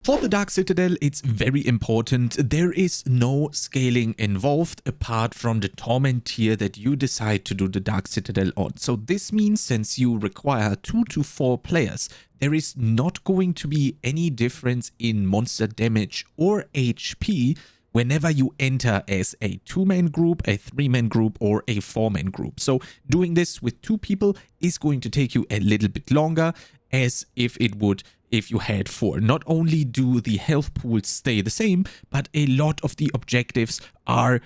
For the Dark Citadel, it's very important. There is no scaling involved apart from the Torment tier that you decide to do the Dark Citadel on. So this means since you require 2 to 4 players, there is not going to be any difference in monster damage or HP whenever you enter as a 2-man group, a 3-man group, or a 4-man group. So doing this with 2 people is going to take you a little bit longer as if it would if you had 4. Not only do the health pools stay the same, but a lot of the objectives are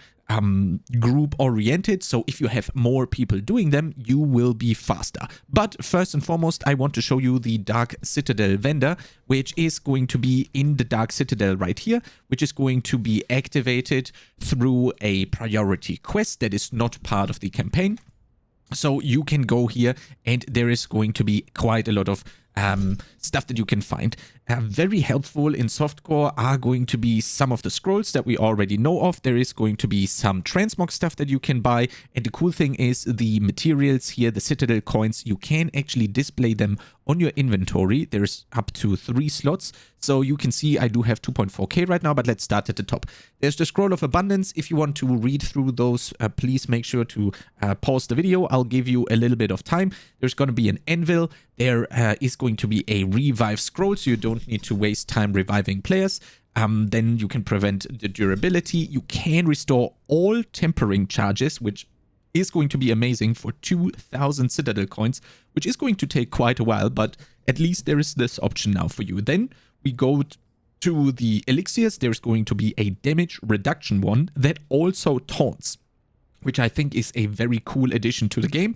group oriented, so if you have more people doing them, you will be faster. But first and foremost, I want to show you the Dark Citadel vendor, which is going to be in the Dark Citadel right here, which is going to be activated through a priority quest that is not part of the campaign. So you can go here and there is going to be quite a lot of stuff that you can find. Very helpful in softcore are going to be some of the scrolls that we already know of. There is going to be some transmog stuff that you can buy, and the cool thing is the materials here, the Citadel coins, you can actually display them on your inventory. There's up to 3 slots, so you can see I do have 2.4k right now, but let's start at the top. There's the Scroll of Abundance. If you want to read through those, please make sure to pause the video. I'll give you a little bit of time. There's going to be an anvil. There is going to be a revive scroll, so you don't need to waste time reviving players. Then you can prevent the durability. You can restore all tempering charges, which is going to be amazing for 2,000 Citadel coins, which is going to take quite a while, but at least there is this option now for you. Then we go to the elixirs. There's going to be a damage reduction one that also taunts, which I think is a very cool addition to the game.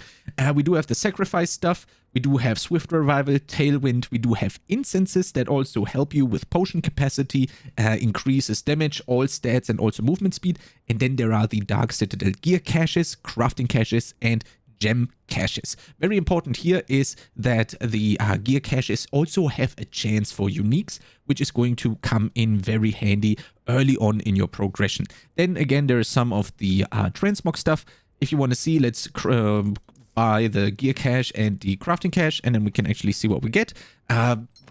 We do have the sacrifice stuff. We do have Swift Revival, Tailwind. We do have incenses that also help you with potion capacity, increases damage, all stats, and also movement speed. And then there are the Dark Citadel gear caches, crafting caches, and gem caches. Very important here is that the gear caches also have a chance for uniques, which is going to come in very handy early on in your progression. Then again, there is some of the transmog stuff. If you want to see, let's buy the gear cache and the crafting cache, and then we can actually see what we get.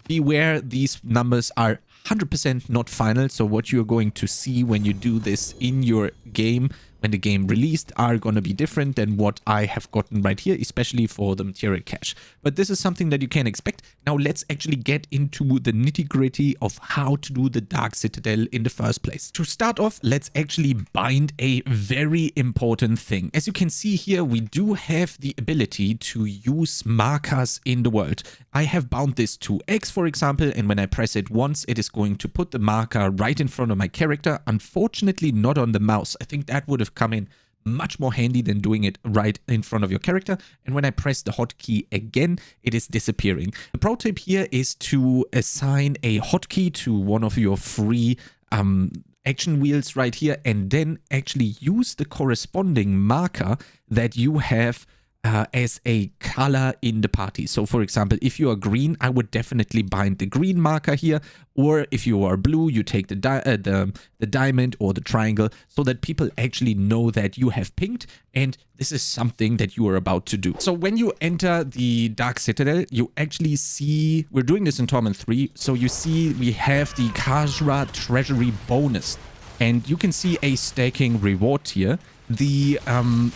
Beware, these numbers are 100% not final, so what you're going to see when you do this in your game, when the game released, are going to be different than what I have gotten right here, especially for the material cache. But this is something that you can expect. Now let's actually get into the nitty-gritty of how to do the Dark Citadel in the first place. To start off, let's actually bind a very important thing. As you can see here, we do have the ability to use markers in the world. I have bound this to X, for example, and when I press it once, it is going to put the marker right in front of my character. Unfortunately, not on the mouse. I think that would have come in much more handy than doing it right in front of your character. And when I press the hotkey again, it is disappearing. The pro tip here is to assign a hotkey to one of your free action wheels right here, and then actually use the corresponding marker that you have as a color in the party. So for example, if you are green, I would definitely bind the green marker here, or if you are blue, you take the diamond or the triangle, so that people actually know that you have pinged and this is something that you are about to do. So when you enter the Dark Citadel, you actually see, we're doing this in Torment 3, so you see we have the Khazra Treasury bonus, and you can see a stacking reward here. The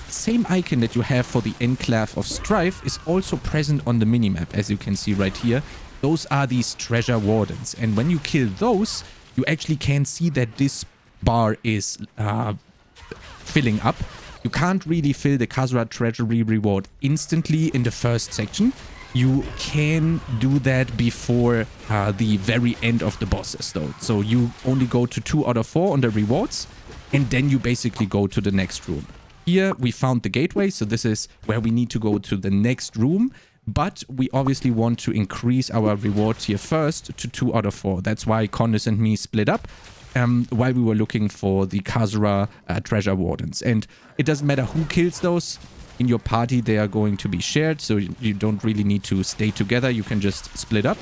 same icon that you have for the Enclave of Strife is also present on the minimap, as you can see right here. Those are these treasure wardens, and when you kill those, you actually can see that this bar is filling up. You can't really fill the Khazra Treasury reward instantly in the first section. You can do that before the very end of the bosses though. So you only go to 2 out of 4 on the rewards, and then you basically go to the next room. Here we found the gateway, so this is where we need to go to the next room, but we obviously want to increase our rewards here first to 2 out of 4. That's why Condis and me split up while we were looking for the Khazra treasure wardens. And it doesn't matter who kills those. In your party, they are going to be shared, so you don't really need to stay together. You can just split up.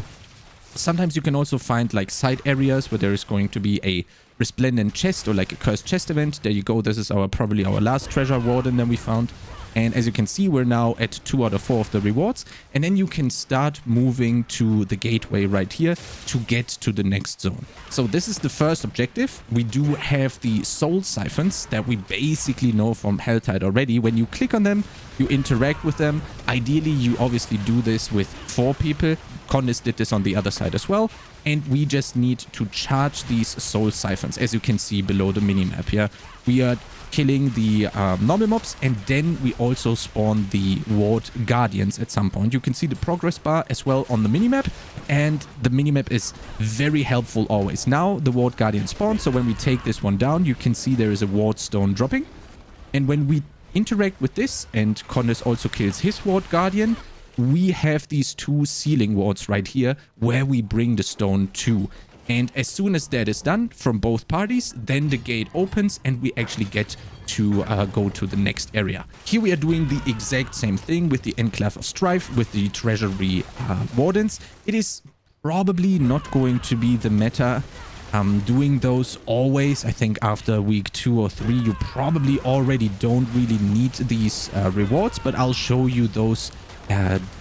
Sometimes you can also find like side areas where there is going to be a resplendent chest or like a cursed chest event. There you go. This is probably our last treasure warden that we found. And as you can see, we're now at 2 out of 4 of the rewards. And then you can start moving to the gateway right here to get to the next zone. So this is the first objective. We do have the soul siphons that we basically know from Helltide already. When you click on them, you interact with them. Ideally, you obviously do this with 4 people. Condis did this on the other side as well. And we just need to charge these soul siphons, as you can see below the minimap here. We are killing the normal mobs, and then we also spawn the ward guardians at some point. You can see the progress bar as well on the minimap, and the minimap is very helpful always. Now the ward guardian spawns, so when we take this one down, you can see there is a ward stone dropping. And when we interact with this, and Condis also kills his ward guardian, we have these 2 ceiling wards right here where we bring the stone to. And as soon as that is done from both parties, then the gate opens and we actually get to go to the next area. Here we are doing the exact same thing with the Enclave of Strife, with the Treasury Wardens. It is probably not going to be the meta doing those always. I think after week 2 or 3, you probably already don't really need these rewards, but I'll show you those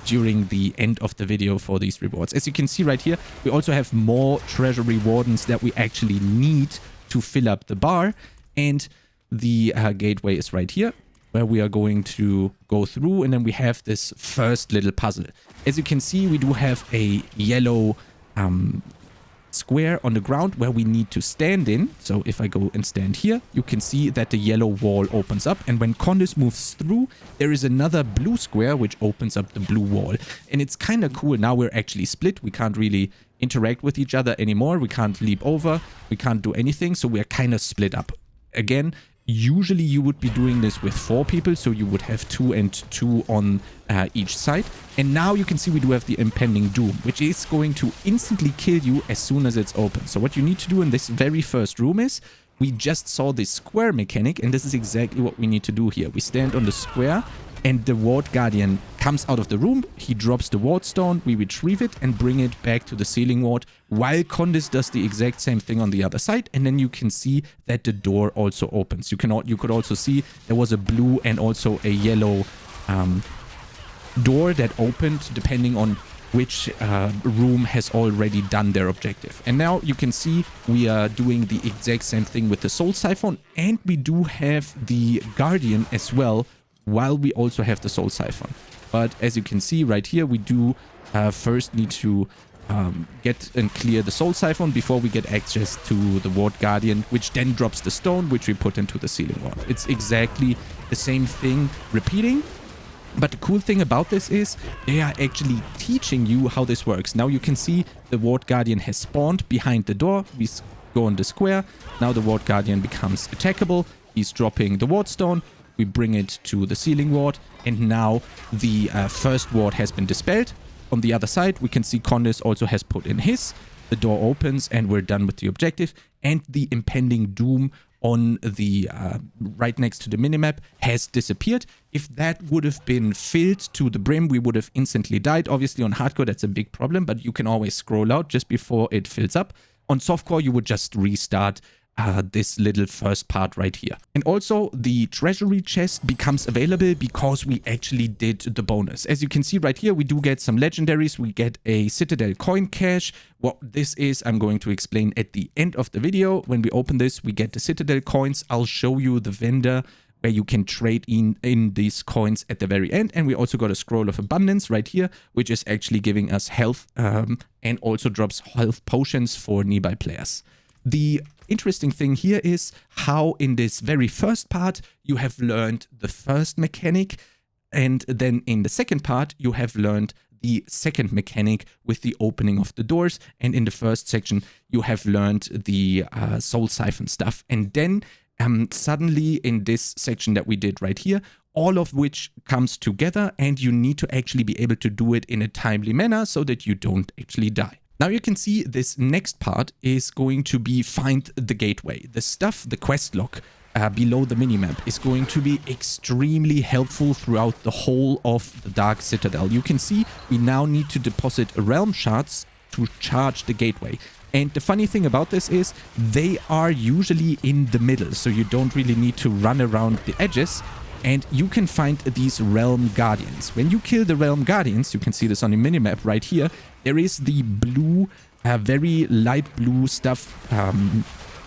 during the end of the video for these rewards. As you can see right here, we also have more treasury wardens that we actually need to fill up the bar, and the gateway is right here where we are going to go through, and then we have this first little puzzle. As you can see, we do have a yellow square on the ground where we need to stand in. So if I go and stand here, you can see that the yellow wall opens up, and when Condis moves through, there is another blue square which opens up the blue wall. And it's kind of cool. Now we're actually split. We can't really interact with each other anymore. We can't leap over. We can't do anything. So we're kind of split up. Again, usually you would be doing this with 4 people, so you would have 2 and 2 on each side. And now you can see we do have the impending doom, which is going to instantly kill you as soon as it's open. So what you need to do in this very first room is, we just saw this square mechanic, and this is exactly what we need to do here. We stand on the square, and the ward guardian comes out of the room. He drops the ward stone. We retrieve it and bring it back to the ceiling ward, while Condis does the exact same thing on the other side. And then you can see that the door also opens. You could also see there was a blue and also a yellow door that opened depending on which room has already done their objective. And now you can see we are doing the exact same thing with the soul siphon, and we do have the guardian as well, while we also have the soul siphon. But as you can see right here, we do first need to get and clear the soul siphon before we get access to the ward guardian, which then drops the stone which we put into the ceiling ward. It's exactly the same thing repeating. But the cool thing about this is they are actually teaching you how this works. Now you can see the ward guardian has spawned behind the door. We go on the square. Now the ward guardian becomes attackable. He's dropping the ward stone. We bring it to the ceiling ward, and now the first ward has been dispelled. On the other side, we can see Condis also has put in his. The door opens, and we're done with the objective. And the impending doom on the right next to the minimap has disappeared. If that would have been filled to the brim, we would have instantly died. Obviously, on hardcore, that's a big problem, but you can always scroll out just before it fills up. On softcore, you would just restart this little first part right here. And also the treasury chest becomes available because we actually did the bonus. As you can see right here, we do get some legendaries. We get a Citadel coin cache. What this is, I'm going to explain at the end of the video. When we open this, we get the Citadel coins. I'll show you the vendor where you can trade in these coins at the very end. And we also got a scroll of abundance right here, which is actually giving us health and also drops health potions for nearby players. The interesting thing here is how in this very first part you have learned the first mechanic, and then in the second part you have learned the second mechanic with the opening of the doors, and in the first section you have learned the soul siphon stuff. And then suddenly in this section that we did right here, all of which comes together, and you need to actually be able to do it in a timely manner so that you don't actually die. Now you can see this next part is going to be find the gateway. The stuff, the quest log below the minimap is going to be extremely helpful throughout the whole of the Dark Citadel. You can see we now need to deposit realm shards to charge the gateway. And the funny thing about this is they are usually in the middle, so you don't really need to run around the edges. and you can find these Realm Guardians. When you kill the Realm Guardians, you can see this on the minimap right here, there is the blue, very light blue stuff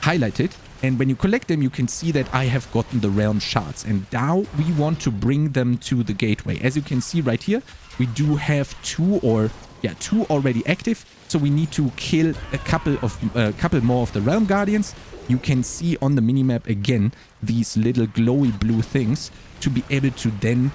highlighted. And when you collect them, you can see that I have gotten the Realm Shards. And now we want to bring them to the gateway. As you can see right here, we do have two already active. So we need to kill a couple more of the Realm Guardians. You can see on the minimap again these little glowy blue things to be able to then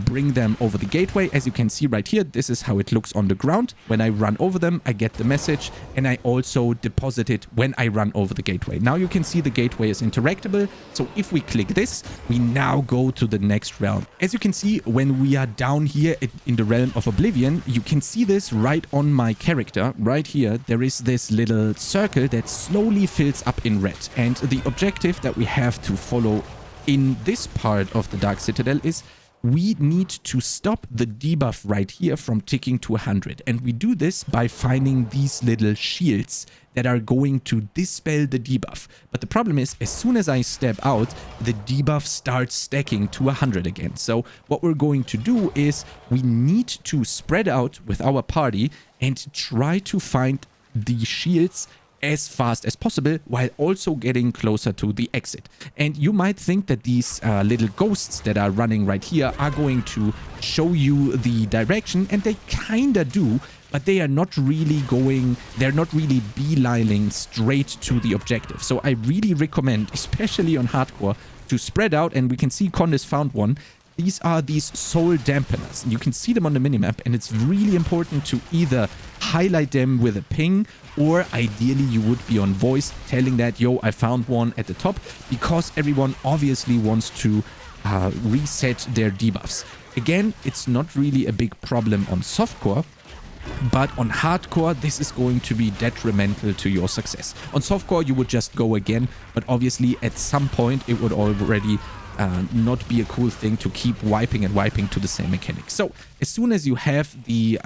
bring them over the gateway. As you can see right here, this is how it looks on the ground. When I run over them, I get the message, and I also deposit it when I run over the gateway. Now you can see the gateway is interactable. So if we click this, we now go to the next realm. As you can see, when we are down here in the realm of Oblivion, you can see this right on my character. Right here, there is this little circle that slowly fills up in red. And the objective that we have to follow in this part of the Dark Citadel is we need to stop the debuff right here from ticking to 100. And we do this by finding these little shields that are going to dispel the debuff. But the problem is, as soon as I step out, the debuff starts stacking to 100 again. So what we're going to do is we need to spread out with our party and try to find the shields as fast as possible while also getting closer to the exit. And you might think that these little ghosts that are running right here are going to show you the direction, and they kinda do, but they are not really they're not really beelining straight to the objective. So I really recommend, especially on hardcore, to spread out. And we can see Condis found one. These are these soul dampeners. You can see them on the minimap, and it's really important to either highlight them with a ping, or ideally you would be on voice telling that, yo, I found one at the top, because everyone obviously wants to reset their debuffs. Again, it's not really a big problem on softcore, but on hardcore, this is going to be detrimental to your success. On softcore, you would just go again, but obviously at some point it would already not be a cool thing to keep wiping and wiping to the same mechanic. So as soon as you have the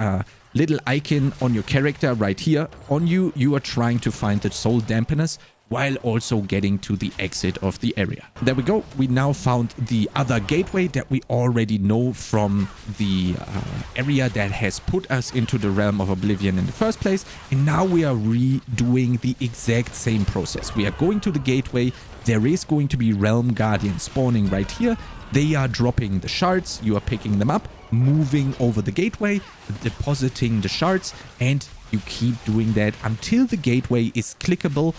little icon on your character right here on you, you are trying to find the soul dampeners while also getting to the exit of the area. There we go. We now found the other gateway that we already know from the area that has put us into the realm of Oblivion in the first place. And now we are redoing the exact same process. We are going to the gateway. There is going to be Realm Guardians spawning right here. They are dropping the shards. You are picking them up, moving over the gateway, depositing the shards, and you keep doing that until the gateway is clickable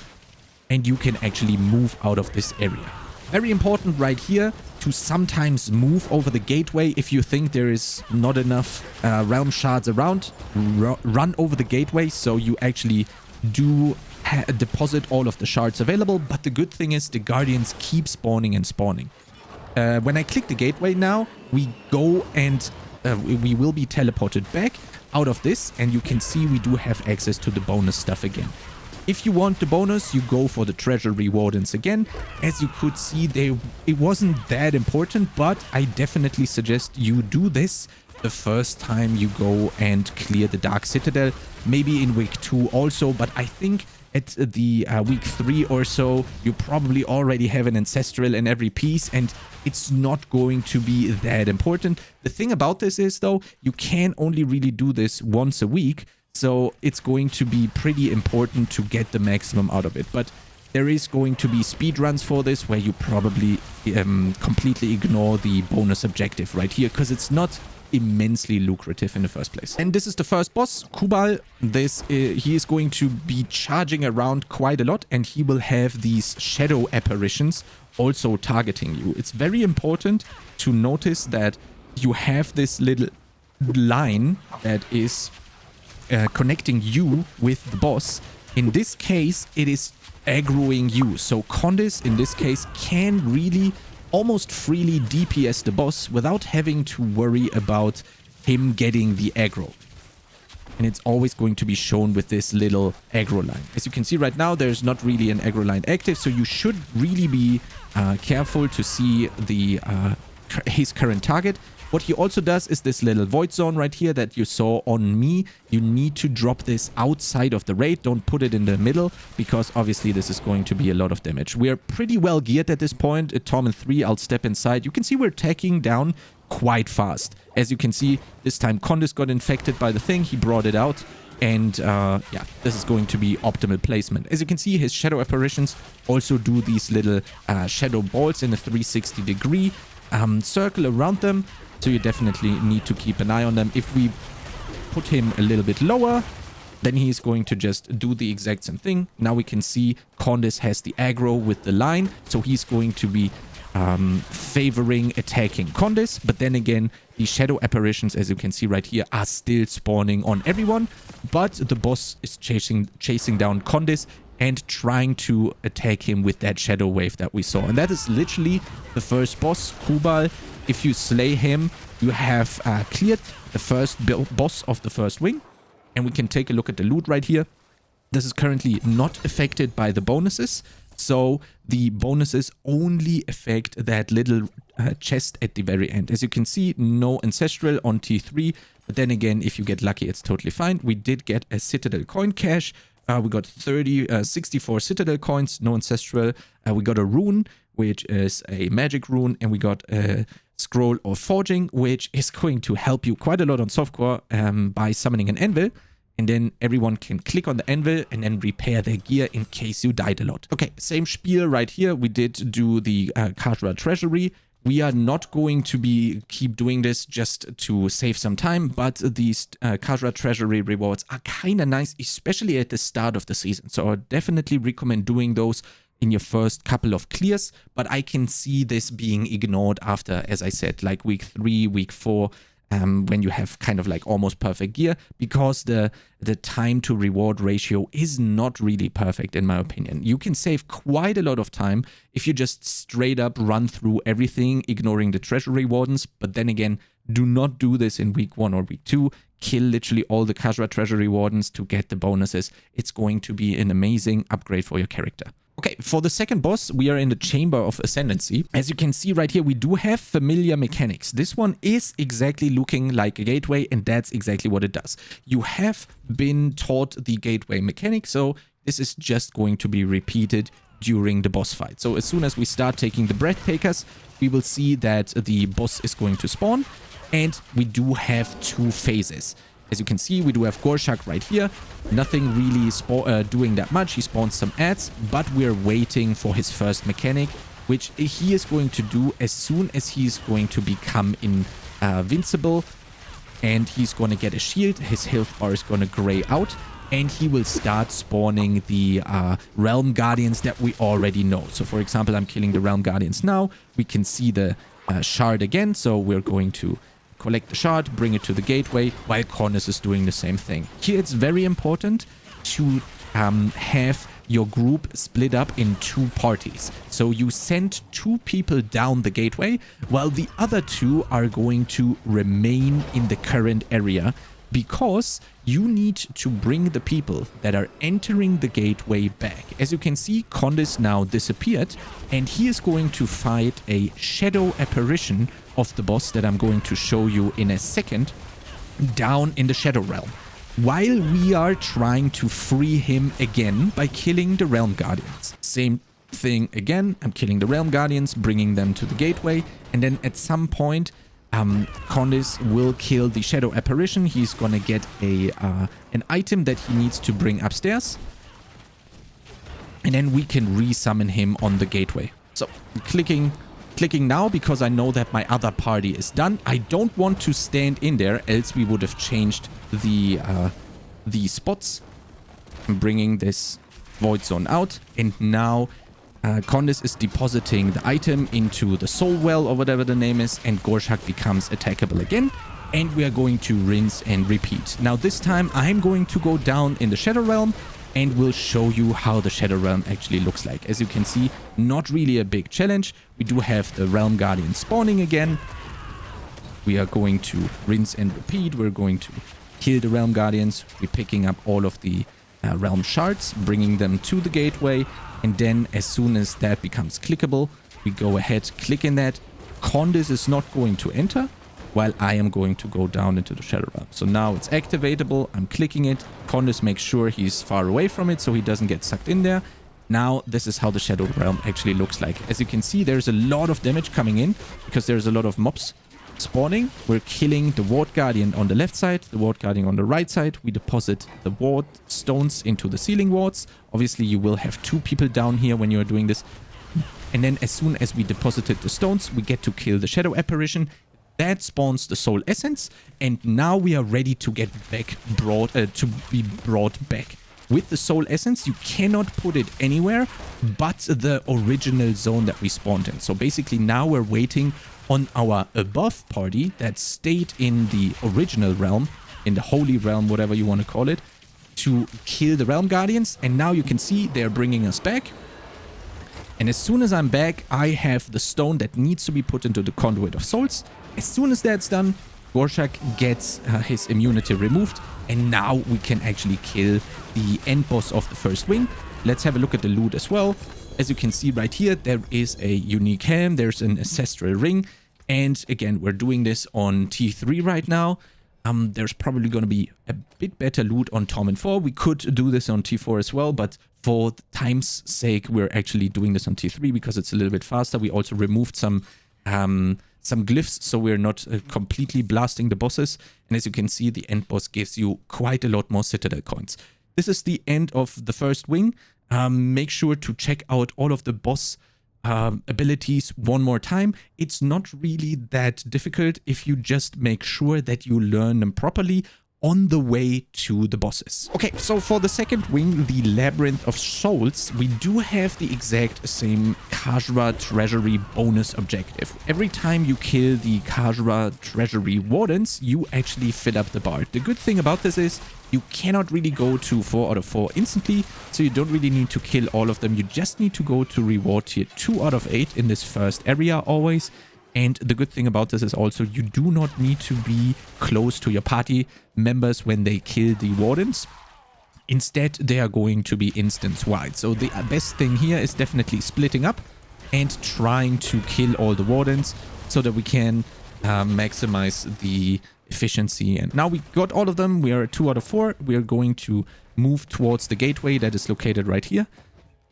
and you can actually move out of this area. Very important right here to sometimes move over the gateway. If you think there is not enough realm shards around, run over the gateway so you actually do deposit all of the shards available. But the good thing is the guardians keep spawning and spawning. When I click the gateway now, we go and we will be teleported back out of this, and you can see we do have access to the bonus stuff again. If you want the bonus, you go for the treasure rewardance again. As you could see, it wasn't that important, but I definitely suggest you do this the first time you go and clear the Dark Citadel. Maybe in week 2 also, but I think at the week 3 or so, you probably already have an ancestral in every piece, and it's not going to be that important. The thing about this is, though, you can only really do this once a week, so it's going to be pretty important to get the maximum out of it. But there is going to be speedruns for this where you probably completely ignore the bonus objective right here, because it's not immensely lucrative in the first place. And this is the first boss, Kubal. He is going to be charging around quite a lot, and he will have these shadow apparitions also targeting you. It's very important to notice that you have this little line that is connecting you with the boss. In this case, it is aggroing you. So Condis, in this case, can really almost freely DPS the boss without having to worry about him getting the aggro. And it's always going to be shown with this little aggro line. As you can see right now, there's not really an aggro line active, so you should really be careful to see his current target. What he also does is this little void zone right here that you saw on me. You need to drop this outside of the raid. Don't put it in the middle, because obviously this is going to be a lot of damage. We are pretty well geared at this point. At Torment 3, I'll step inside. You can see we're taking down quite fast. As you can see, this time Condis got infected by the thing. He brought it out. And yeah, this is going to be optimal placement. As you can see, his shadow apparitions also do these little shadow balls in a 360 degree circle around them. So you definitely need to keep an eye on them. If we put him a little bit lower, then he's going to just do the exact same thing. Now we can see Condis has the aggro with the line. So he's going to be favoring attacking Condis. But then again, the shadow apparitions, as you can see right here, are still spawning on everyone. But the boss is chasing down Condis and trying to attack him with that shadow wave that we saw. And that is literally the first boss, Kubal. If you slay him, you have cleared the first boss of the first wing. And we can take a look at the loot right here. This is currently not affected by the bonuses. So the bonuses only affect that little chest at the very end. As you can see, no Ancestral on T3. But then again, if you get lucky, it's totally fine. We did get a Citadel coin cache. We got 64 Citadel coins, no Ancestral. We got a rune, which is a magic rune. And we got a scroll of forging, which is going to help you quite a lot on softcore by summoning an anvil. And then everyone can click on the anvil and then repair their gear in case you died a lot. Okay, same spiel right here. We did do the Kashra Treasury. We are not going to keep doing this just to save some time, but these Kashra Treasury rewards are kind of nice, especially at the start of the season. So I definitely recommend doing those in your first couple of clears, but I can see this being ignored after, as I said, like week 3, week 4, when you have kind of like almost perfect gear, because the time to reward ratio is not really perfect in my opinion. You can save quite a lot of time if you just straight up run through everything, ignoring the treasury wardens. But then again, do not do this in week 1 or week 2. Kill literally all the Kashra treasury wardens to get the bonuses. It's going to be an amazing upgrade for your character. Okay, for the second boss, we are in the Chamber of Ascendancy. As you can see right here, we do have familiar mechanics. This one is exactly looking like a gateway, and that's exactly what it does. You have been taught the gateway mechanic, so this is just going to be repeated during the boss fight. So as soon as we start taking the breath takers, we will see that the boss is going to spawn, and we do have 2 phases. As you can see, we do have Gorschak right here. Nothing really doing that much. He spawns some ads, but we're waiting for his first mechanic, which he is going to do as soon as he's going to become invincible. And he's going to get a shield. His health bar is going to gray out. And he will start spawning the Realm Guardians that we already know. So, for example, I'm killing the Realm Guardians now. We can see the shard again. So we're going to collect the shard, bring it to the gateway, while Cornus is doing the same thing. Here it's very important to have your group split up in 2 parties. So you send 2 people down the gateway, while the other 2 are going to remain in the current area, because you need to bring the people that are entering the gateway back. As you can see, Condis now disappeared, and he is going to fight a shadow apparition of the boss that I'm going to show you in a second down in the Shadow Realm, while we are trying to free him again by killing the Realm Guardians. Same thing again. I'm killing the Realm Guardians, bringing them to the gateway, and then at some point Condis will kill the Shadow Apparition. He's gonna get an item that he needs to bring upstairs, and then we can resummon him on the gateway. So clicking now, because I know that my other party is done. I don't want to stand in there, else we would have changed the spots. I'm bringing this void zone out, and now Condis is depositing the item into the soul well, or whatever the name is, and Gorschak becomes attackable again, and we are going to rinse and repeat. Now this time I'm going to go down in the Shadow Realm, and we'll show you how the Shadow Realm actually looks like. As you can see, not really a big challenge. We do have the Realm Guardian spawning again. We are going to rinse and repeat. We're going to kill the Realm Guardians. We're picking up all of the Realm Shards, bringing them to the gateway. And then as soon as that becomes clickable, we go ahead, click in that. Condis is not going to enter. while I am going to go down into the Shadow Realm. So now it's activatable. I'm clicking it. Condis makes sure he's far away from it so he doesn't get sucked in there. Now, this is how the Shadow Realm actually looks like. As you can see, there's a lot of damage coming in because there's a lot of mobs spawning. We're killing the Ward Guardian on the left side, the Ward Guardian on the right side. We deposit the ward stones into the ceiling wards. Obviously, you will have 2 people down here when you're doing this. And then as soon as we deposited the stones, we get to kill the Shadow Apparition. That spawns the Soul Essence. And now we are ready to get back be brought back. With the Soul Essence, you cannot put it anywhere but the original zone that we spawned in. So basically now we're waiting on our above party that stayed in the original realm, in the Holy Realm, whatever you want to call it, to kill the Realm Guardians. And now you can see they're bringing us back. And as soon as I'm back, I have the stone that needs to be put into the Conduit of Souls. As soon as that's done, Gorschak gets his immunity removed. And now we can actually kill the end boss of the first wing. Let's have a look at the loot as well. As you can see right here, there is a unique helm. There's an ancestral ring. And again, we're doing this on T3 right now. There's probably going to be a bit better loot on Torment 4. We could do this on T4 as well, but for time's sake, we're actually doing this on T3 because it's a little bit faster. We also removed some glyphs, so we're not completely blasting the bosses. And as you can see, the end boss gives you quite a lot more Citadel coins. This is the end of the first wing. Make sure to check out all of the boss abilities one more time. It's not really that difficult if you just make sure that you learn them properly on the way to the bosses. Okay, so for the second wing, the Labyrinth of Souls, we do have the exact same Khajiit Treasury bonus objective. Every time you kill the Khajiit Treasury Wardens, you actually fill up the bar. The good thing about this is you cannot really go to 4 out of 4 instantly, so you don't really need to kill all of them. You just need to go to reward tier 2 out of 8 in this first area always. And the good thing about this is also you do not need to be close to your party members when they kill the wardens. Instead, they are going to be instance wide. So the best thing here is definitely splitting up and trying to kill all the wardens so that we can maximize the efficiency. And now we got all of them. We are at 2 out of 4. We are going to move towards the gateway that is located right here.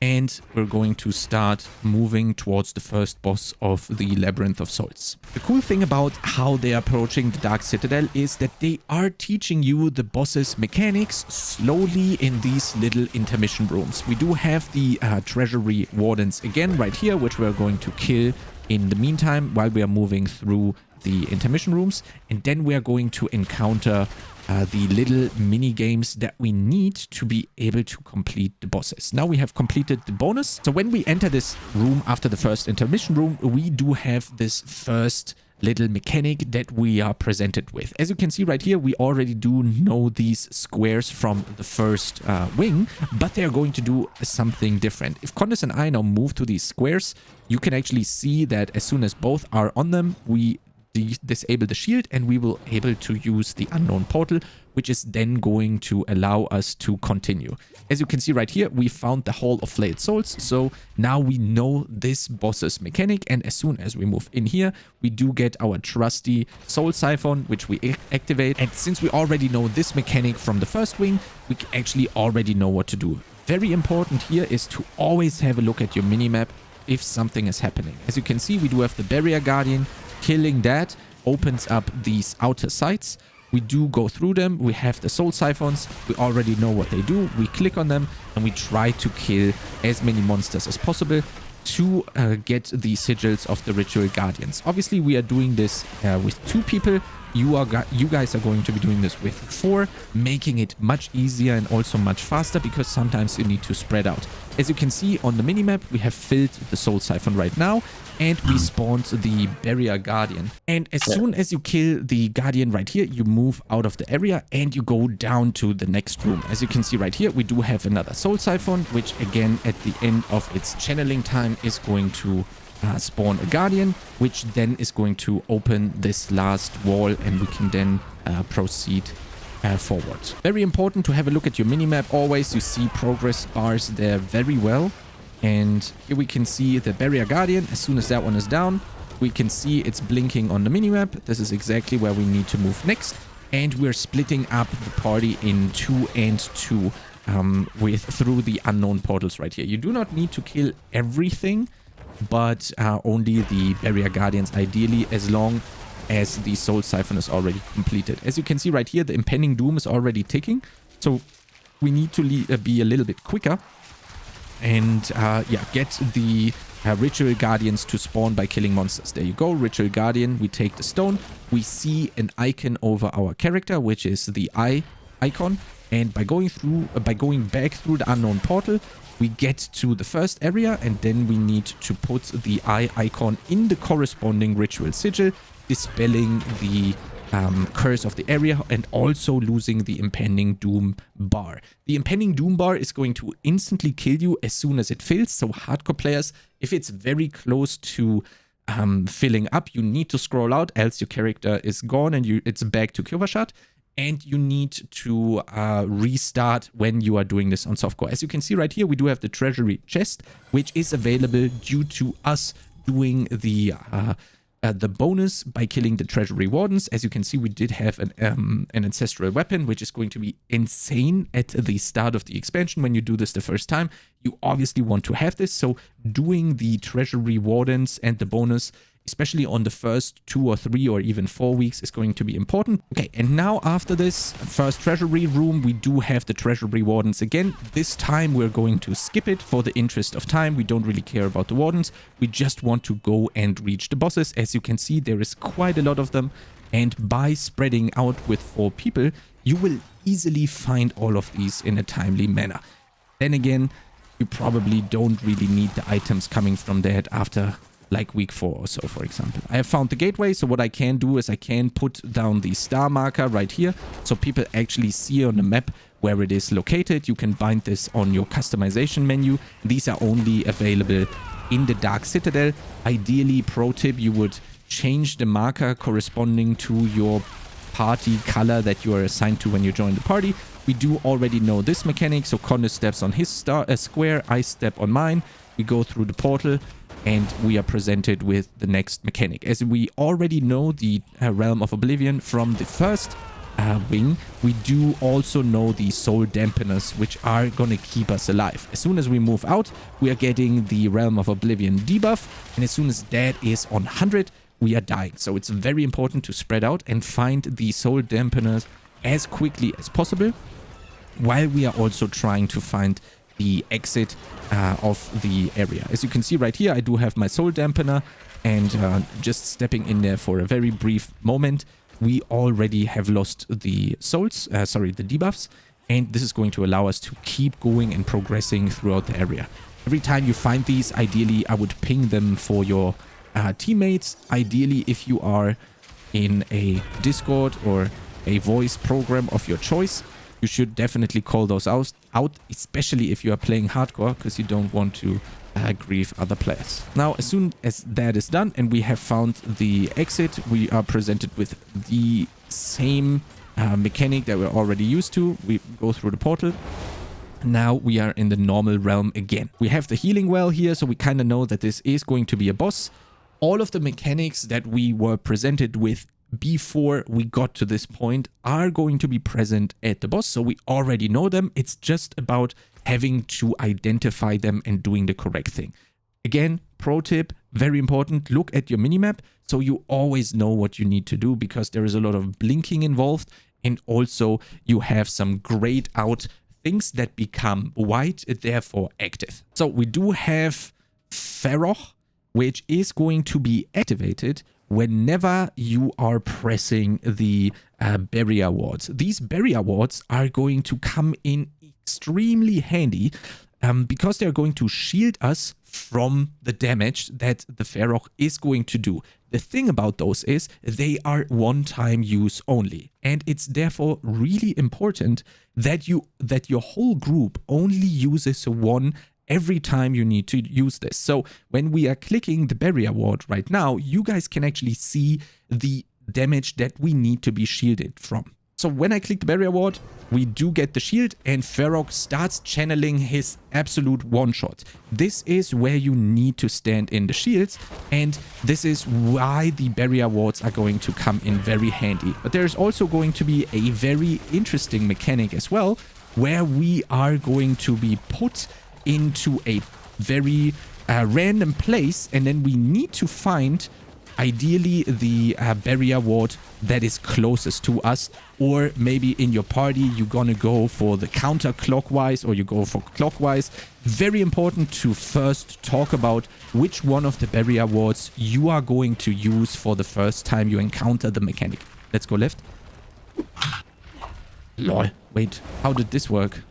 And we're going to start moving towards the first boss of the Labyrinth of Souls. The cool thing about how they are approaching the Dark Citadel is that they are teaching you the boss's mechanics slowly in these little intermission rooms. We do have the Treasury Wardens again right here, which we're going to kill in the meantime while we are moving through the intermission rooms. And then we are going to encounter the little mini games that we need to be able to complete the bosses. Now we have completed the bonus. So when we enter this room after the first intermission room, we do have this first little mechanic that we are presented with. As you can see right here, we already do know these squares from the first wing, but they are going to do something different. If Condis and I now move to these squares, you can actually see that as soon as both are on them, we disable the shield and we will able to use the unknown portal, which is then going to allow us to continue. As you can see right here, we found the Hall of Flayed Souls, so now we know this boss's mechanic, and as soon as we move in here, we do get our trusty Soul Siphon, which we activate. And since we already know this mechanic from the first wing, we actually already know what to do. Very important here is to always have a look at your minimap if something is happening. As you can see, we do have the Barrier Guardian. Killing that opens up these outer sights. We do go through them. We have the Soul Siphons. We already know what they do. We click on them and we try to kill as many monsters as possible to get the sigils of the Ritual Guardians. Obviously, we are doing this with 2 people. You guys are going to be doing this with 4, making it much easier and also much faster because sometimes you need to spread out. As you can see on the minimap, we have filled the Soul Siphon right now and we spawned the Barrier Guardian. And as soon as you kill the Guardian right here, you move out of the area and you go down to the next room. As you can see right here, we do have another Soul Siphon, which again at the end of its channeling time is going to spawn a Guardian, which then is going to open this last wall and we can then proceed forward. Very important to have a look at your minimap always. You see progress bars there very well. And here we can see the Barrier Guardian. As soon as that one is down, We can see it's blinking on the minimap. This is exactly where we need to move next. And we're splitting up the party in 2 and 2 through the unknown portals right here. You do not need to kill everything, but only the Barrier Guardians ideally, as long as the Soul Siphon is already completed. As you can see right here, the Impending Doom is already ticking. So we need to be a little bit quicker and yeah, get the Ritual Guardians to spawn by killing monsters. There you go, Ritual Guardian. We take the stone. We see an icon over our character, which is the eye icon. And by going back through the unknown portal, we get to the first area, and then we need to put the eye icon in the corresponding ritual sigil, dispelling the curse of the area and also losing the Impending Doom bar. The Impending Doom bar is going to instantly kill you as soon as it fills. So hardcore players, if it's very close to filling up, you need to scroll out, else your character is gone and it's back to Vorshok. And you need to restart when you are doing this on softcore. As you can see right here, we do have the treasury chest, which is available due to us doing the bonus by killing the treasury wardens. As you can see, we did have an ancestral weapon, which is going to be insane at the start of the expansion. When you do this the first time, you obviously want to have this. So doing the treasury wardens and the bonus, especially on the first 2 or 3 or even 4 weeks, is going to be important. Okay, and now after this first treasury room, we do have the treasury wardens again. This time we're going to skip it for the interest of time. We don't really care about the wardens. We just want to go and reach the bosses. As you can see, there is quite a lot of them. And by spreading out with 4 people, you will easily find all of these in a timely manner. Then again, you probably don't really need the items coming from that after like week 4 or so, for example. I have found the gateway, so what I can do is I can put down the star marker right here, so people actually see on the map where it is located. You can bind this on your customization menu. These are only available in the Dark Citadel. Ideally, pro tip, you would change the marker corresponding to your party color that you are assigned to when you join the party. We do already know this mechanic, so Conde steps on his square, I step on mine. We go through the portal, and we are presented with the next mechanic. As we already know the Realm of Oblivion from the first wing, we do also know the soul dampeners, which are going to keep us alive. As soon as we move out, we are getting the Realm of Oblivion debuff, and as soon as that is on 100, we are dying. So it's very important to spread out and find the soul dampeners as quickly as possible, while we are also trying to find the exit of the area. As you can see right here, I do have my soul dampener, and just stepping in there for a very brief moment, we already have lost the souls, the debuffs, and this is going to allow us to keep going and progressing throughout the area. Every time you find these, ideally I would ping them for your teammates. Ideally, if you are in a Discord or a voice program of your choice, you should definitely call those out, especially if you are playing hardcore, because you don't want to grieve other players. Now, as soon as that is done and we have found the exit, we are presented with the same mechanic that we're already used to. We go through the portal. Now we are in the normal realm again. We have the healing well here, so we kind of know that this is going to be a boss. All of the mechanics that we were presented with before we got to this point are going to be present at the boss, so we already know them. It's just about having to identify them and doing the correct thing. Again, pro tip, very important, look at your minimap so you always know what you need to do, because there is a lot of blinking involved, and also you have some grayed out things that become white, therefore active. So we do have Faeroch, which is going to be activated whenever you are pressing the barrier wards. These barrier wards are going to come in extremely handy because they're going to shield us from the damage that the Faeroch is going to do. The thing about those is they are one-time use only, and it's therefore really important that your whole group only uses one every time you need to use this. So when we are clicking the barrier ward right now, you guys can actually see the damage that we need to be shielded from. So when I click the barrier ward, we do get the shield and Faeroch starts channeling his absolute one-shot. This is where you need to stand in the shields, and this is why the barrier wards are going to come in very handy. But there's also going to be a very interesting mechanic as well, where we are going to be put into a very random place, and then we need to find ideally the barrier ward that is closest to us, or maybe in your party you're gonna go for the counterclockwise or you go for clockwise. Very important to first talk about which one of the barrier wards you are going to use for the first time you encounter the mechanic. Let's go left. Lol, wait, how did this work?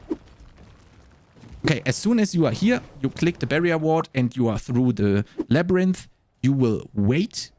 Okay, as soon as you are here, you click the barrier ward and you are through the labyrinth. You will wait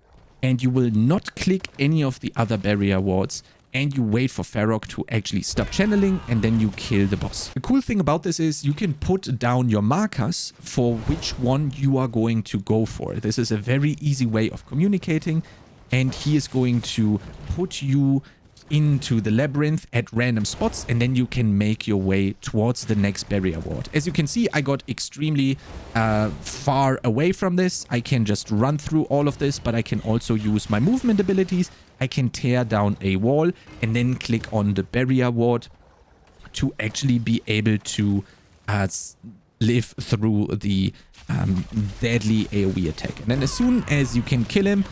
and you will not click any of the other barrier wards, and you wait for Faeroch to actually stop channeling, and then you kill the boss. The cool thing about this is you can put down your markers for which one you are going to go for. This is a very easy way of communicating, and he is going to put you into the labyrinth at random spots, and then you can make your way towards the next barrier ward. As you can see, I got extremely far away from this. I can just run through all of this, but I can also use my movement abilities. I can tear down a wall and then click on the barrier ward to actually be able to live through the deadly AoE attack. And then as soon as you can kill him,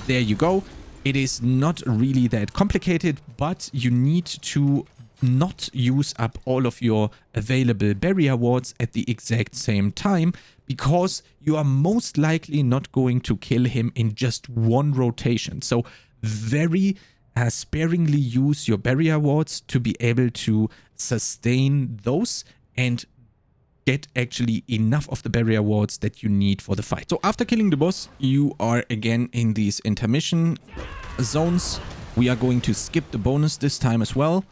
there you go. It is not really that complicated, but you need to not use up all of your available barrier wards at the exact same time, because you are most likely not going to kill him in just one rotation. So very sparingly use your barrier wards to be able to sustain those and get actually enough of the barrier wards that you need for the fight. So after killing the boss, you are again in these intermission zones. We are going to skip the bonus this time as well.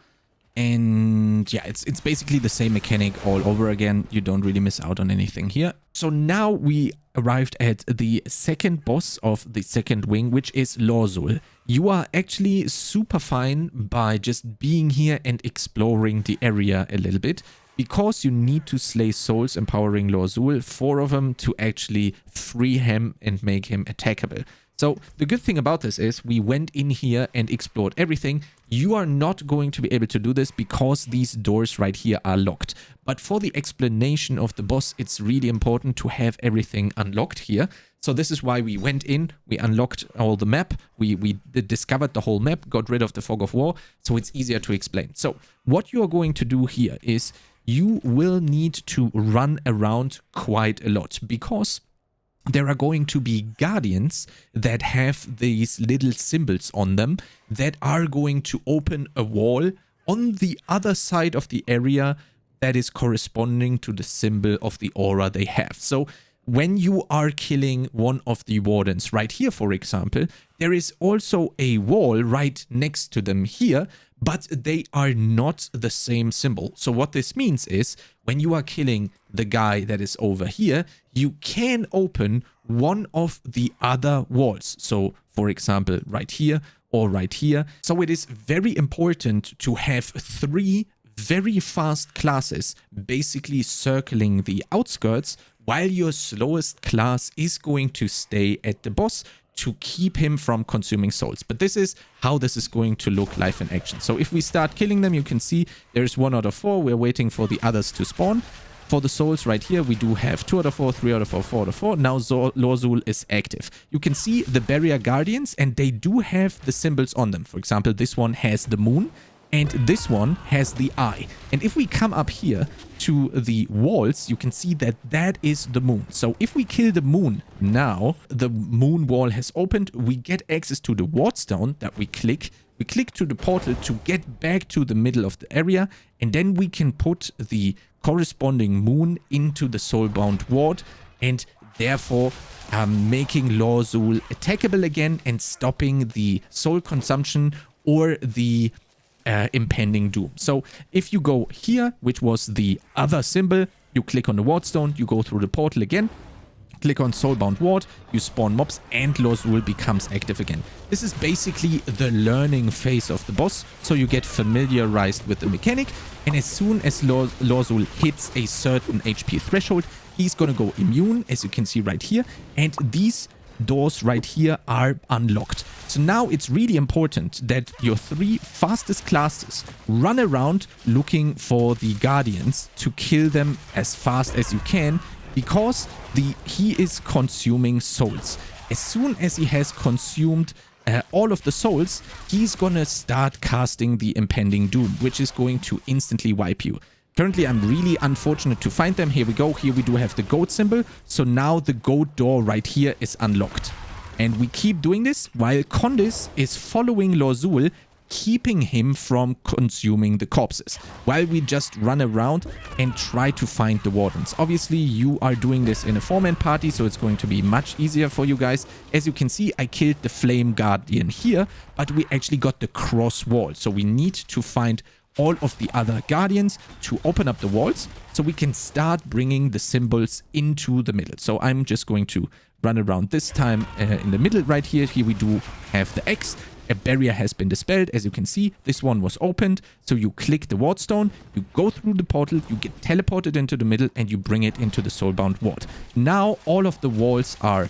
And yeah, it's basically the same mechanic all over again. You don't really miss out on anything here. So now we arrived at the second boss of the second wing, which is Lorzuul. You are actually super fine by just being here and exploring the area a little bit, because you need to slay souls empowering Lorzuul, 4 of them, to actually free him and make him attackable. So the good thing about this is we went in here and explored everything. You are not going to be able to do this because these doors right here are locked. But for the explanation of the boss, it's really important to have everything unlocked here. So this is why we went in, we unlocked all the map, we discovered the whole map, got rid of the fog of war, so it's easier to explain. So what you are going to do here is you will need to run around quite a lot, because there are going to be guardians that have these little symbols on them that are going to open a wall on the other side of the area that is corresponding to the symbol of the aura they have. So when you are killing one of the wardens right here, for example, there is also a wall right next to them here, but they are not the same symbol. So what this means is when you are killing the guy that is over here, you can open one of the other walls. So for example, right here or right here. So it is very important to have 3 very fast classes basically circling the outskirts, while your slowest class is going to stay at the boss to keep him from consuming souls. But this is how this is going to look live in action. So if we start killing them, you can see there's 1 out of 4. We're waiting for the others to spawn. For the souls right here, we do have 2 out of 4, 3 out of 4, 4 out of 4. Now Lorzuul is active. You can see the barrier guardians, and they do have the symbols on them. For example, this one has the moon, and this one has the eye. And if we come up here to the walls, you can see that that is the moon. So if we kill the moon now, the moon wall has opened. We get access to the wardstone that we click. We click to the portal to get back to the middle of the area, and then we can put the corresponding moon into the soulbound ward, and therefore making Lorzuul attackable again and stopping the soul consumption or the impending doom. So if you go here, which was the other symbol, you click on the wardstone, you go through the portal again, Click on Soulbound Ward, you spawn mobs, and Lorzuul becomes active again. This is basically the learning phase of the boss, so you get familiarized with the mechanic, and as soon as Lorzuul hits a certain HP threshold, he's gonna go immune, as you can see right here, and these doors right here are unlocked. So now it's really important that your 3 fastest classes run around looking for the guardians to kill them as fast as you can, because he is consuming souls. As soon as he has consumed all of the souls, he's gonna start casting the impending doom, which is going to instantly wipe you. Currently, I'm really unfortunate to find them. Here we go. Here we do have the goat symbol. So now the goat door right here is unlocked. And we keep doing this while Condis is following Lorzuul, keeping him from consuming the corpses, while we just run around and try to find the wardens. Obviously, you are doing this in a 4-man party, so it's going to be much easier for you guys. As you can see, I killed the flame guardian here, but we actually got the cross wall. So we need to find all of the other guardians to open up the walls so we can start bringing the symbols into the middle. So I'm just going to run around this time in the middle right here. Here we do have the X. A barrier has been dispelled. As you can see, this one was opened. So you click the ward stone, you go through the portal, you get teleported into the middle, and you bring it into the soulbound ward. Now all of the walls are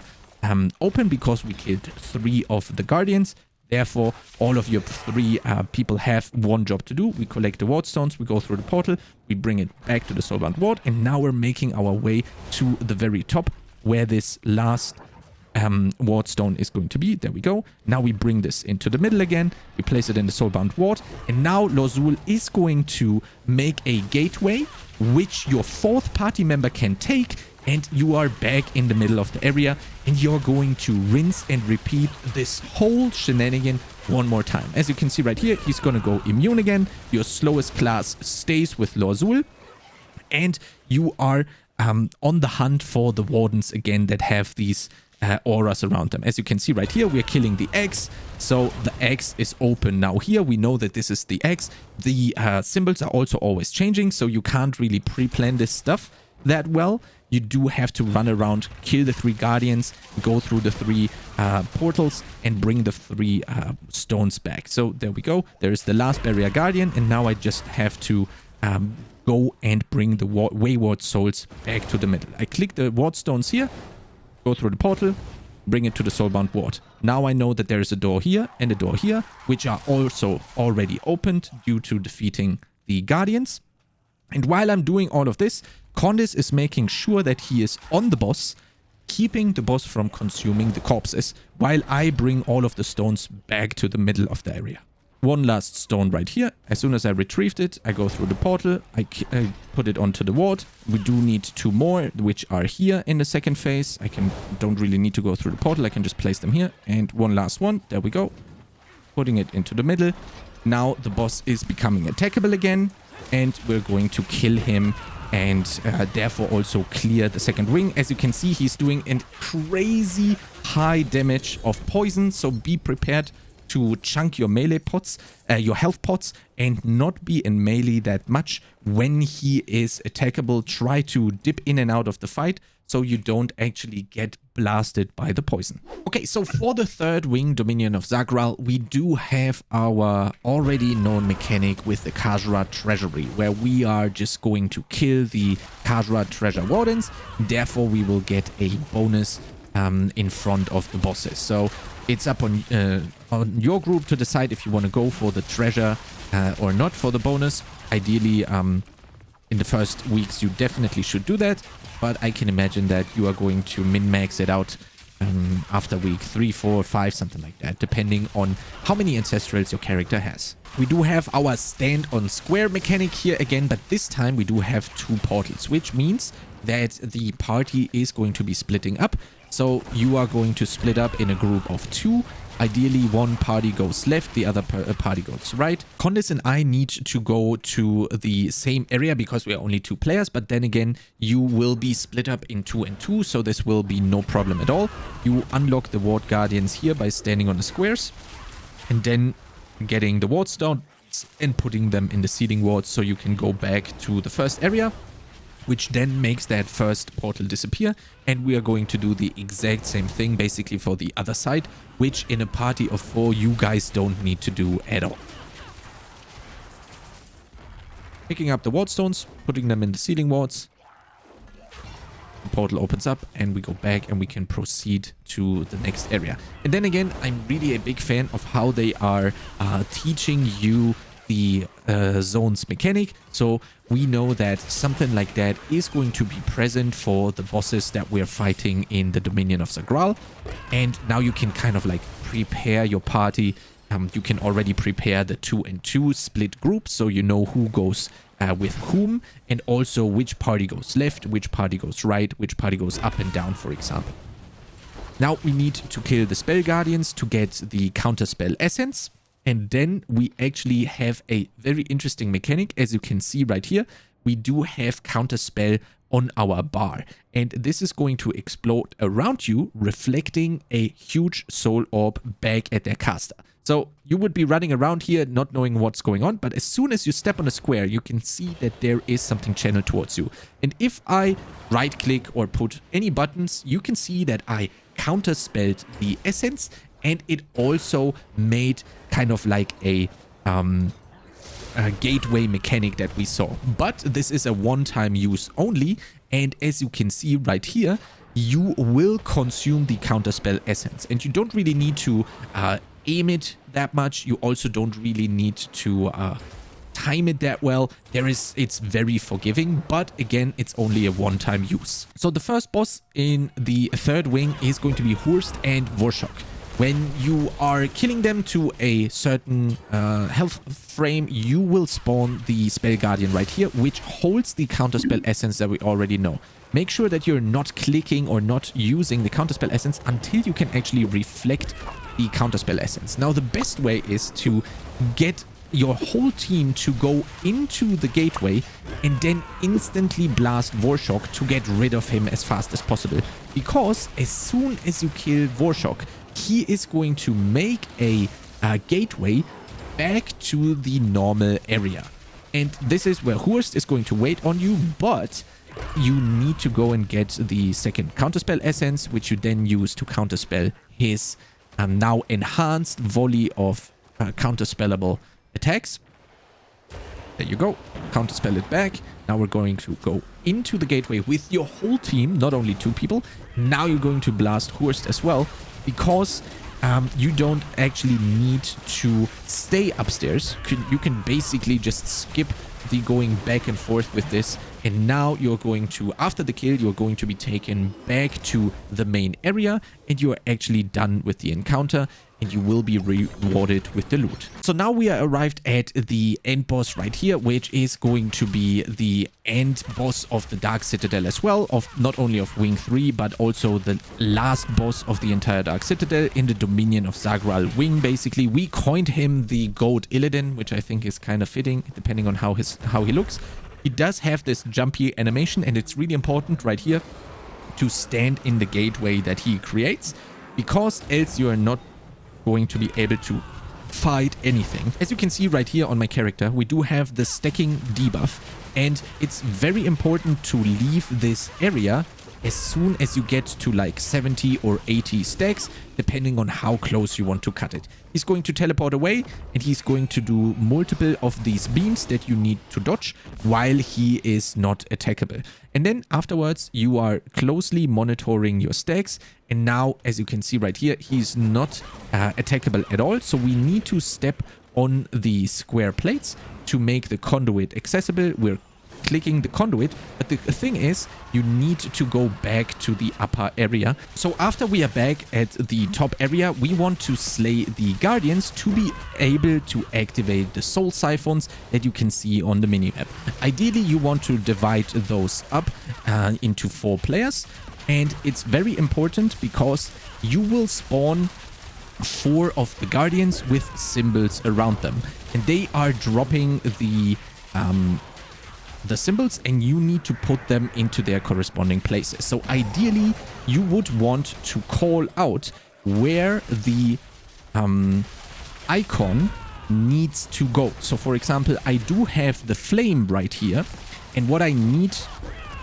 open because we killed 3 of the guardians. Therefore, all of your 3 people have one job to do. We collect the ward stones, we go through the portal, we bring it back to the soulbound ward, and now we're making our way to the very top where this last ward stone is going to be. There we go. Now we bring this into the middle again, we place it in the soulbound ward, and now Lorzuul is going to make a gateway which your 4th party member can take, and you are back in the middle of the area, and you're going to rinse and repeat this whole shenanigan one more time. As you can see right here, he's going to go immune again. Your slowest class stays with Lorzuul, and you are on the hunt for the wardens again that have these auras around them. As you can see right here, we are killing the X, so the X is open now. Here we know that this is the X. The symbols are also always changing, so you can't really pre-plan this stuff that well. You do have to run around, kill the 3 guardians, go through the 3 portals, and bring the 3 stones back. So there we go. There is the last barrier guardian, and now I just have to go and bring the wayward souls back to the middle. I click the ward stones here, go through the portal, bring it to the soulbound ward. Now I know that there is a door here and a door here, which are also already opened due to defeating the guardians. And while I'm doing all of this, Condis is making sure that he is on the boss, keeping the boss from consuming the corpses, while I bring all of the stones back to the middle of the area. One last stone right here. As soon as I retrieved it, I go through the portal, I put it onto the ward. We do need 2 more, which are here in the second phase. Don't really need to go through the portal, I can just place them here. And one last one, there we go. Putting it into the middle. Now the boss is becoming attackable again, and we're going to kill him and therefore also clear the second ring. As you can see, he's doing a crazy high damage of poison, so be prepared to chunk your melee pots, your health pots, and not be in melee that much when he is attackable. Try to dip in and out of the fight so you don't actually get blasted by the poison. Okay, so for the 3rd wing, Dominion of Zagraal, we do have our already known mechanic with the Khazra Treasury, where we are just going to kill the Khazra Treasure Wardens. Therefore, we will get a bonus in front of the bosses. So it's up on your group to decide if you want to go for the treasure or not for the bonus. Ideally, in the first weeks, you definitely should do that. But I can imagine that you are going to min-max it out after week 3, 4, 5, something like that, depending on how many ancestrals your character has. We do have our stand on square mechanic here again, but this time we do have 2 portals, which means that the party is going to be splitting up. So you are going to split up in a group of 2. Ideally, one party goes left, the other party goes right. Condis and I need to go to the same area because we are only 2 players, but then again, you will be split up in 2 and 2, so this will be no problem at all. You unlock the ward guardians here by standing on the squares, and then getting the ward stones and putting them in the seeding wards so you can go back to the first area. which then makes that first portal disappear. And we are going to do the exact same thing basically for the other side, which in a party of 4 you guys don't need to do at all. Picking up the ward stones, putting them in the ceiling wards. The portal opens up and we go back and we can proceed to the next area. And then again, I'm really a big fan of how they are teaching you the zones mechanic. So we know that something like that is going to be present for the bosses that we're fighting in the Dominion of Zagraal. And now you can kind of like prepare your party. You can already prepare the 2 and 2 split groups, so you know who goes with whom, and also which party goes left, which party goes right, which party goes up and down, for example. Now we need to kill the spell guardians to get the counterspell essence, and then we actually have a very interesting mechanic. As you can see right here, we do have counterspell on our bar, and this is going to explode around you, reflecting a huge soul orb back at their caster. So you would be running around here not knowing what's going on, but as soon as you step on a square, you can see that there is something channeled towards you. And if I right click or put any buttons, you can see that I counterspelled the essence, and it also made kind of like a gateway mechanic that we saw. But this is a one-time use only, and as you can see right here, you will consume the counterspell essence, and you don't really need to aim it that much. You also don't really need to time it that well. It's very forgiving, but again, it's only a one-time use. So the first boss in the third wing is going to be Hurstt and Vorshok. When you are killing them to a certain health frame, you will spawn the Spell Guardian right here, which holds the Counterspell Essence that we already know. Make sure that you're not clicking or not using the Counterspell Essence until you can actually reflect the Counterspell Essence. Now, the best way is to get your whole team to go into the gateway and then instantly blast Vorshok to get rid of him as fast as possible. Because as soon as you kill Vorshok, he is going to make a gateway back to the normal area. And this is where Hurstt is going to wait on you, but you need to go and get the second Counterspell Essence, which you then use to counterspell his now enhanced volley of counterspellable attacks. There you go. Counterspell it back. Now we're going to go into the gateway with your whole team, not only 2 people. Now you're going to blast Hurstt as well, because you don't actually need to stay upstairs. You can basically just skip the going back and forth with this. And now you're going to, after the kill, you're going to be taken back to the main area, and you are actually done with the encounter, and you will be rewarded with the loot. So now we are arrived at the end boss right here, which is going to be the end boss of the Dark Citadel as well, of not only of Wing 3, but also the last boss of the entire Dark Citadel in the Dominion of Zagraal wing. Basically, we coined him the Goat Illidan, which I think is kind of fitting, depending on how he looks. He does have this jumpy animation, and it's really important right here to stand in the gateway that he creates, because else you are not going to be able to fight anything. As you can see right here on my character, we do have the stacking debuff, and it's very important to leave this area as soon as you get to like 70 or 80 stacks, depending on how close you want to cut it. He's going to teleport away, and he's going to do multiple of these beams that you need to dodge while he is not attackable. And then afterwards, you are closely monitoring your stacks. And now, as you can see right here, he's not attackable at all. So we need to step on the square plates to make the conduit accessible. We're clicking the conduit, but the thing is, you need to go back to the upper area. So after we are back at the top area, we want to slay the guardians to be able to activate the soul siphons that you can see on the minimap. Ideally, you want to divide those up into 4 players, and it's very important because you will spawn 4 of the guardians with symbols around them, and they are dropping the symbols, and you need to put them into their corresponding places. So ideally, you would want to call out where the icon needs to go. So for example, I do have the flame right here, and what I need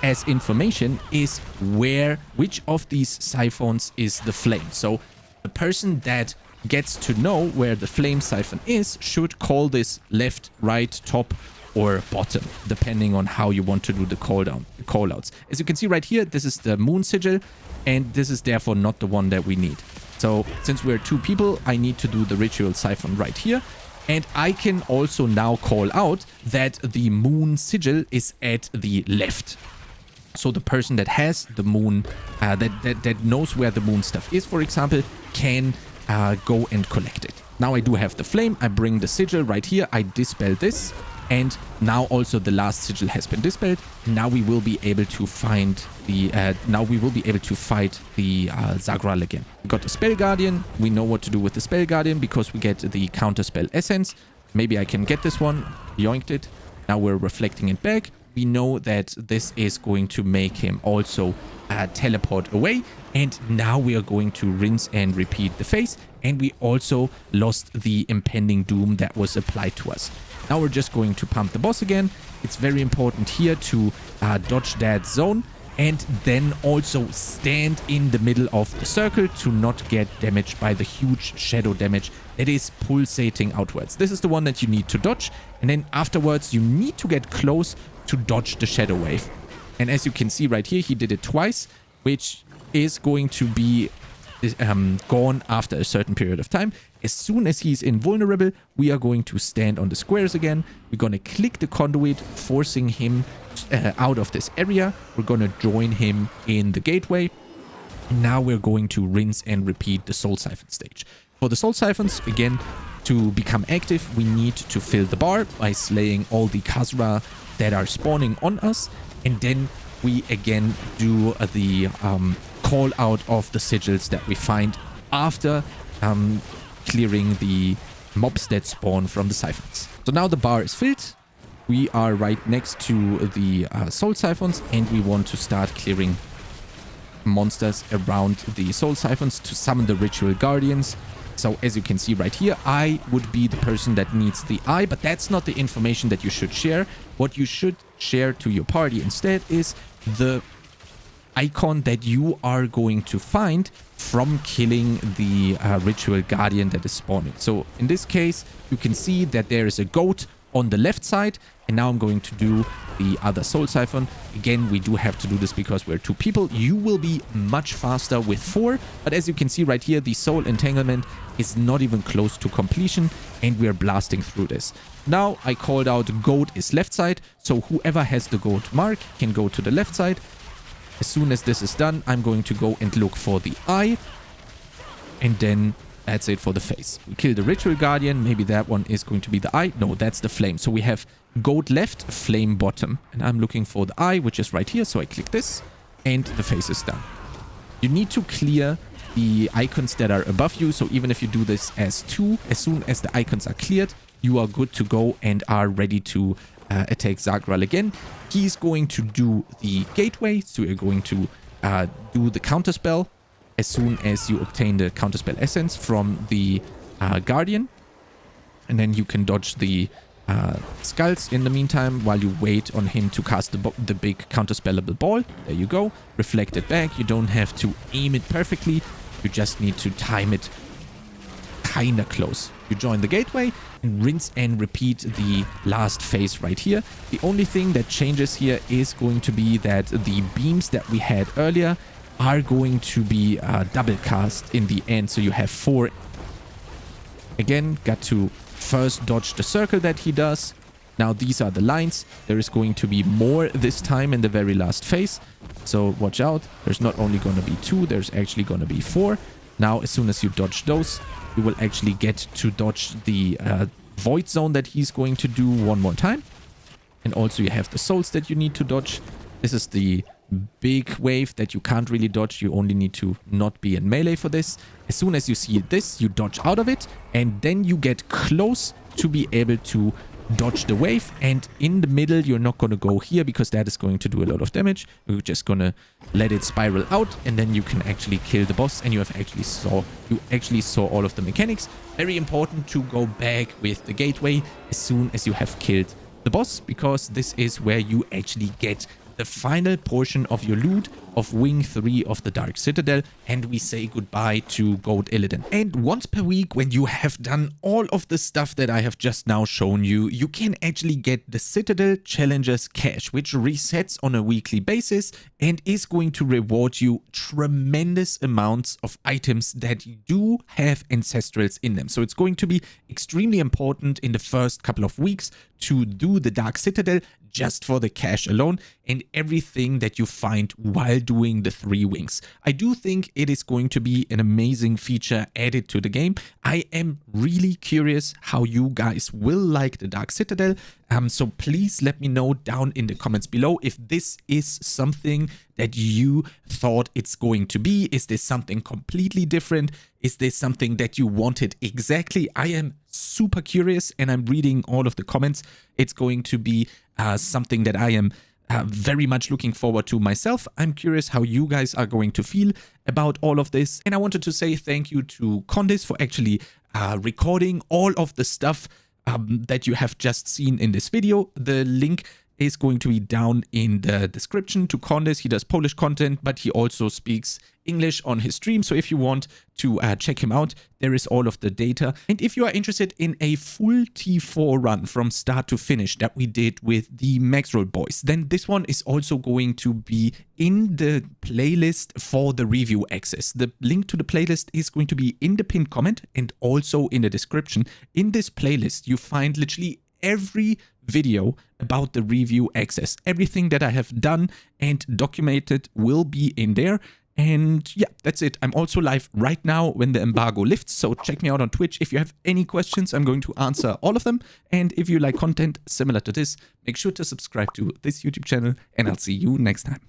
as information is which of these siphons is the flame. So the person that gets to know where the flame siphon is should call this left, right, top, or bottom, depending on how you want to do the call outs. As you can see right here, this is the moon sigil, and this is therefore not the one that we need. So since we're 2 people, I need to do the ritual siphon right here. And I can also now call out that the moon sigil is at the left. So the person that has the moon, that knows where the moon stuff is, for example, can go and collect it. Now I do have the flame. I bring the sigil right here. I dispel this. And now also the last sigil has been dispelled. Now we will be able to find the fight the Zagraal again. We got the Spell Guardian. We know what to do with the Spell Guardian because we get the counterspell essence. Maybe I can get this one. Yoinked it. Now we're reflecting it back. We know that this is going to make him also teleport away. And now we are going to rinse and repeat the phase. And we also lost the impending doom that was applied to us. Now we're just going to pump the boss again. It's very important here to dodge that zone and then also stand in the middle of the circle to not get damaged by the huge shadow damage that is pulsating outwards. This is the one that you need to dodge, and then afterwards you need to get close to dodge the shadow wave. And as you can see right here, he did it twice, which is going to be gone after a certain period of time. As soon as he's invulnerable, we are going to stand on the squares again. We're going to click the conduit, forcing him out of this area. We're going to join him in the gateway. Now we're going to rinse and repeat the soul siphon stage. For the soul siphons, again, to become active, we need to fill the bar by slaying all the Khazra that are spawning on us. And then we again do the call out of the sigils that we find after clearing the mobs that spawn from the siphons. So now the bar is filled. We are right next to the soul siphons, and we want to start clearing monsters around the soul siphons to summon the ritual guardians. So as you can see right here, I would be the person that needs the eye, but that's not the information that you should share. What you should share to your party instead is the icon that you are going to find from killing the ritual guardian that is spawning. So in this case, you can see that there is a goat on the left side, and now I'm going to do the other soul siphon. Again, we do have to do this because we're 2 people. You will be much faster with 4, but as you can see right here, the soul entanglement is not even close to completion, and we are blasting through this. Now I called out goat is left side, so whoever has the goat mark can go to the left side. As soon as this is done, I'm going to go and look for the eye, and then that's it for the face. We kill the ritual guardian. Maybe that one is going to be the eye. No, that's the flame. So we have goat left, flame bottom. And I'm looking for the eye, which is right here. So I click this, and the face is done. You need to clear the icons that are above you. So even if you do this as 2, as soon as the icons are cleared, you are good to go and are ready to attack Zagraal again. He's going to do the gateway. So you're going to do the counterspell as soon as you obtain the counterspell essence from the guardian. And then you can dodge the skulls in the meantime while you wait on him to cast the big counterspellable ball. There you go. Reflect it back. You don't have to aim it perfectly. You just need to time it kinda close. You join the gateway and rinse and repeat the last phase right here. The only thing that changes here is going to be that the beams that we had earlier are going to be double cast in the end. So you have 4. Again, got to first dodge the circle that he does. Now these are the lines. There is going to be more this time in the very last phase. So watch out. There's not only going to be 2, there's actually going to be 4. Now, as soon as you dodge those, you will actually get to dodge the void zone that he's going to do one more time. And also you have the souls that you need to dodge. This is the big wave that you can't really dodge. You only need to not be in melee for this. As soon as you see this, you dodge out of it, and then you get close to be able to dodge the wave. And in the middle, you're not going to go here because that is going to do a lot of damage. You're just going to let it spiral out, and then you can actually kill the boss. And you actually saw all of the mechanics. Very important to go back with the gateway as soon as you have killed the boss, because this is where you actually get the final portion of your loot of Wing 3 of the Dark Citadel, and we say goodbye to Goat Illidan. And once per week, when you have done all of the stuff that I have just now shown you, you can actually get the Citadel Challengers cache, which resets on a weekly basis and is going to reward you tremendous amounts of items that do have ancestrals in them. So it's going to be extremely important in the first couple of weeks to do the Dark Citadel just for the cache alone and everything that you find while doing the 3 wings. I do think it is going to be an amazing feature added to the game. I am really curious how you guys will like the Dark Citadel. So please let me know down in the comments below if this is something that you thought it's going to be. Is this something completely different? Is this something that you wanted exactly? I am super curious and I'm reading all of the comments. It's going to be something that I am very much looking forward to myself. I'm curious how you guys are going to feel about all of this. And I wanted to say thank you to Condis for actually recording all of the stuff that you have just seen in this video. The link is going to be down in the description to Condis. He does Polish content, but he also speaks English on his stream. So if you want to check him out, there is all of the data. And if you are interested in a full T4 run from start to finish that we did with the Maxroll boys, then this one is also going to be in the playlist for the review access. The link to the playlist is going to be in the pinned comment and also in the description. In this playlist, you find literally every video about the review access. Everything that I have done and documented will be in there. And yeah, that's it. I'm also live right now when the embargo lifts, so check me out on Twitch. If you have any questions, I'm going to answer all of them. And if you like content similar to this, make sure to subscribe to this YouTube channel, and I'll see you next time.